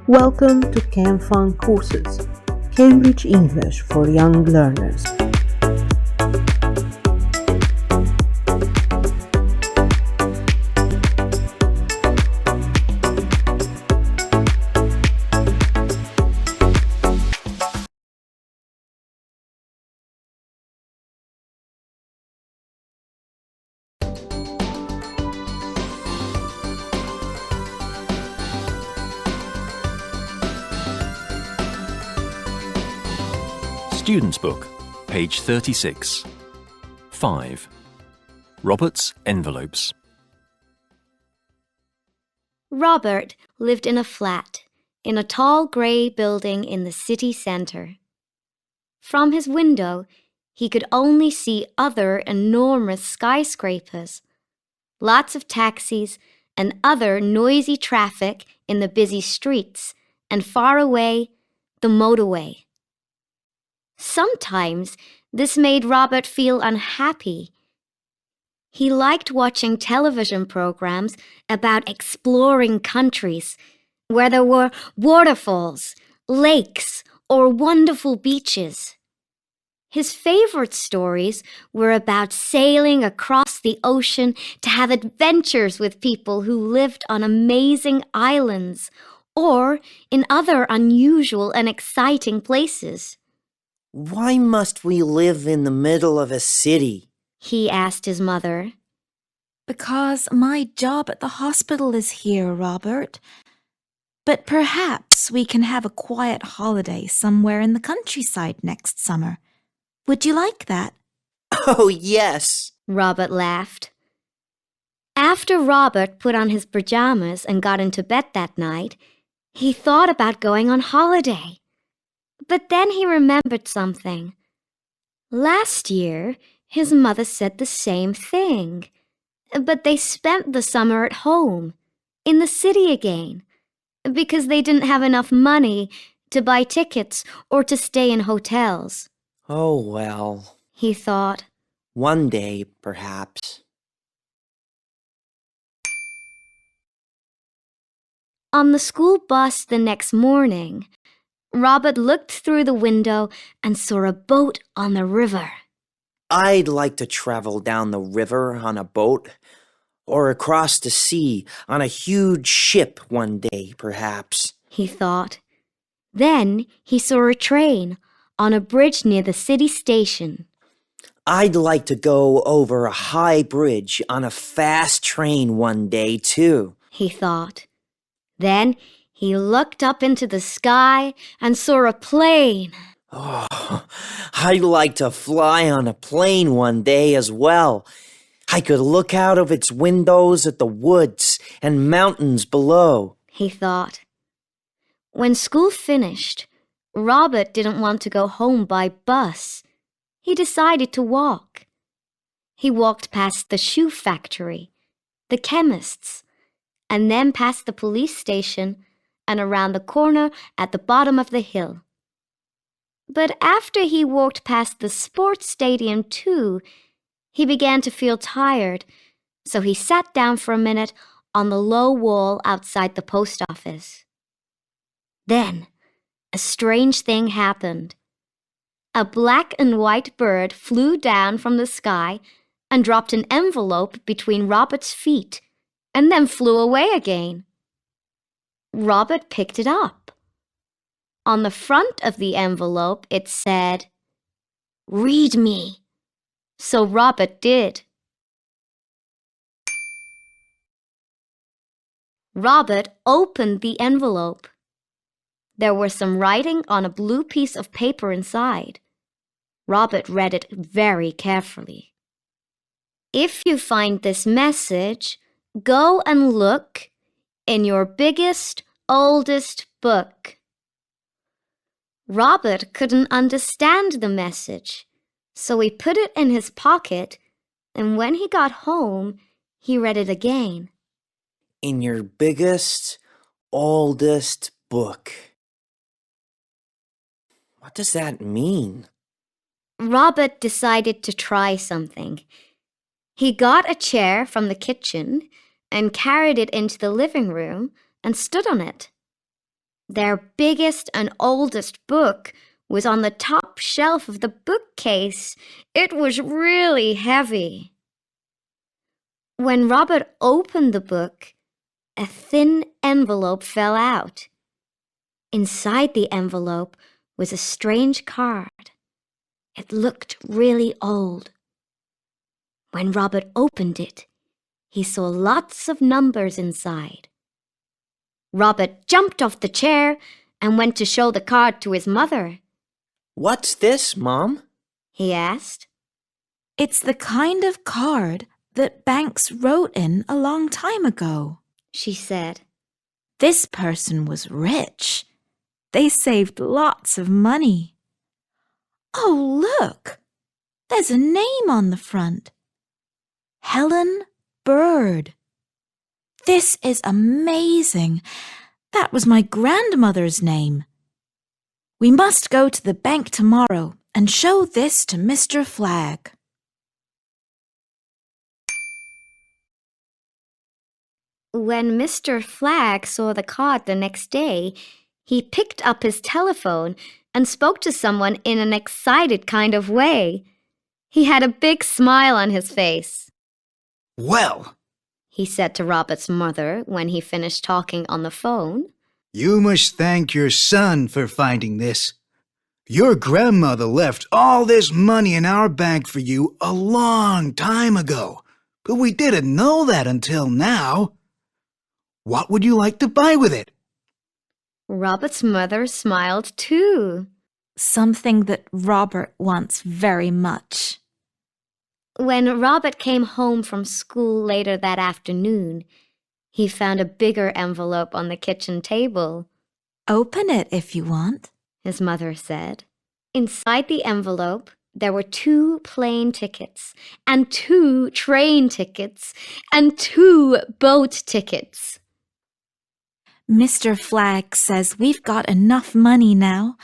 Welcome to CamFun Courses, Cambridge English for Young Learners. Student's Book, page 36. 5. Robert's Envelopes. Robert lived in a flat in a tall grey building in the city centre. From his window, he could only see other enormous skyscrapers, lots of taxis and other noisy traffic in the busy streets, and far away, the motorway. Sometimes this made Robert feel unhappy. He liked watching television programs about exploring countries where there were waterfalls, lakes, or wonderful beaches. His favorite stories were about sailing across the ocean to have adventures with people who lived on amazing islands or in other unusual and exciting places. Why must we live in the middle of a city? He asked his mother. Because my job at the hospital is here, Robert. But perhaps we can have a quiet holiday somewhere in the countryside next summer. Would you like that? Oh, yes, Robert laughed. After Robert put on his pajamas and got into bed that night, he thought about going on holiday. But then he remembered something. Last year, his mother said the same thing. But they spent the summer at home, in the city again, because they didn't have enough money to buy tickets or to stay in hotels. Oh, well, He thought. one day, perhaps. On the school bus the next morning, Robert looked through the window and saw a boat on the river. I'd like to travel down the river on a boat, or across the sea on a huge ship one day, perhaps. He thought. Then he saw a train on a bridge near the city station. I'd like to go over a high bridge on a fast train one day, too. He thought. Then he looked up into the sky and saw a plane. Oh, I'd like to fly on a plane one day as well. I could look out of its windows at the woods and mountains below. He thought. When school finished, Robert didn't want to go home by bus. He decided to walk. He walked past the shoe factory, the chemist's, and then past the police station and around the corner at the bottom of the hill. But after he walked past the sports stadium too, he began to feel tired, so he sat down for a minute on the low wall outside the post office. Then, a strange thing happened. A black and white bird flew down from the sky and dropped an envelope between Robert's feet, and then flew away again. Robert picked it up. On the front of the envelope, it said, "Read me." So Robert did. Robert opened the envelope. There was some writing on a blue piece of paper inside. Robert read it very carefully. If you find this message, go and look in your biggest, oldest book. Robert couldn't understand the message, so he put it in his pocket, and when he got home, he read it again. In your biggest, oldest book. What does that mean? Robert decided to try something. He got a chair from the kitchen and carried it into the living room and stood on it. Their biggest and oldest book was on the top shelf of the bookcase. It was really heavy. When Robert opened the book, a thin envelope fell out. Inside the envelope was a strange card. It looked really old. When Robert opened it, he saw lots of numbers inside. Robert jumped off the chair and went to show the card to his mother. "What's this, Mom?" He asked. It's the kind of card that banks wrote in a long time ago, She said. This person was rich. They saved lots of money. Oh, look! There's a name on the front. Helen Bird. This is amazing. That was my grandmother's name. We must go to the bank tomorrow and show this to Mr. Flagg. When Mr. Flagg saw the card the next day, he picked up his telephone and spoke to someone in an excited kind of way. He had a big smile on his face. "Well," he said to Robert's mother when he finished talking on the phone, "you must thank your son for finding this. Your grandmother left all this money in our bank for you a long time ago, but we didn't know that until now. What would you like to buy with it?" Robert's mother smiled too. Something that Robert wants very much. When Robert came home from school later that afternoon, he found a bigger envelope on the kitchen table. Open it if you want, his mother said. Inside the envelope, there were 2 plane tickets, and 2 train tickets, and 2 boat tickets. Mr. Flagg says we've got enough money now.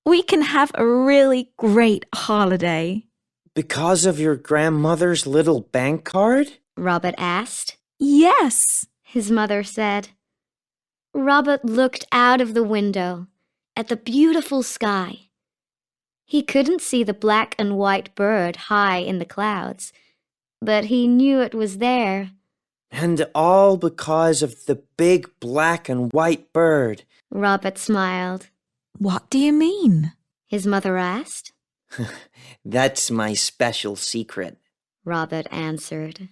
We can have a really great holiday. "Because of your grandmother's little bank card?" Robert asked. Yes, his mother said. Robert looked out of the window at the beautiful sky. He couldn't see the black and white bird high in the clouds, but he knew it was there. "And all because of the big black and white bird." Robert smiled. What do you mean? His mother asked. "That's my special secret," Robert answered.